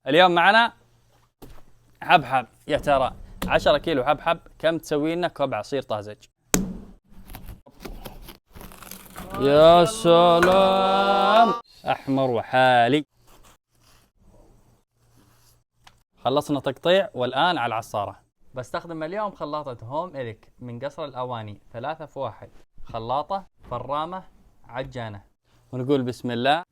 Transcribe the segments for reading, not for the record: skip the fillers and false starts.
اليوم معنا حبحب. يا ترى 10 كيلو حبحب كم تسوي لنا كوب عصير طازج؟ يا سلام، احمر وحالي. خلصنا تقطيع والان على العصاره. بستخدم اليوم خلاطة هوم إليك من قصر الأواني 3 في 1، خلاطة فرامة عجانة. ونقول بسم الله.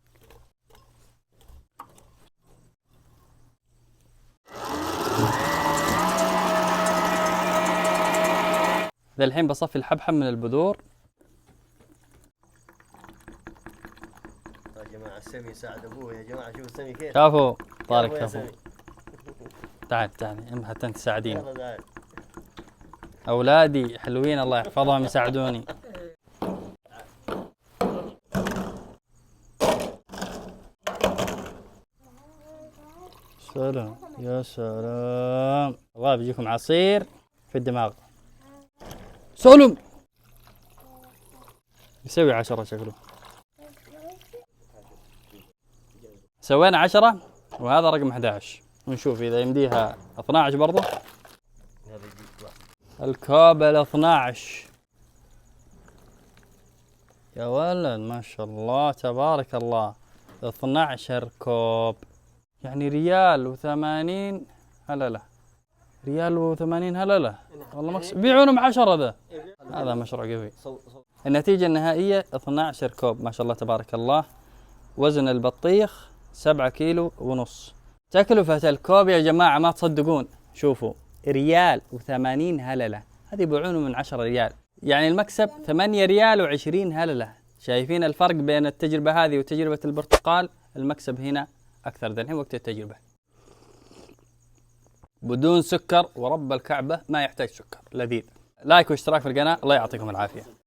ذا الحين بصفي الحبحب من البذور. يا جماعة السمي ساعد ابوه، يا جماعة شوفوا السمي كيف. كفو طارق يا كفو. سمي. تعال تعال حتى انت تساعدين. يلا تعال. اولادي حلوين الله يحفظهم يساعدوني. سلام يا سلام. الله بيجيكم عصير في الدماغ. سلم يسوي 10 شكله. سوينا 10 وهذا رقم 11، ونشوف اذا يمديها 12 برضه. الكوب ال 12 يا ولد، ما شاء الله تبارك الله. 12 كوب يعني ريال و80 هلله. ريال و80 هلله والله بيعونهم 10. هذا مشروع قوي. النتيجة النهائية 12 كوب ما شاء الله تبارك الله. وزن البطيخ 7 كيلو ونص. تكلفة الكوب يا جماعة ما تصدقون، شوفوا ريال و80 هللة، هذه يبيعونه من 10 ريال، يعني المكسب 8 ريال و20 هللة. شايفين الفرق بين التجربة هذه وتجربة البرتقال؟ المكسب هنا أكثر. ذا الحين وقت التجربة بدون سكر، ورب الكعبة ما يحتاج سكر، لذيذ. لايك واشتراك في القناة، الله يعطيكم العافية.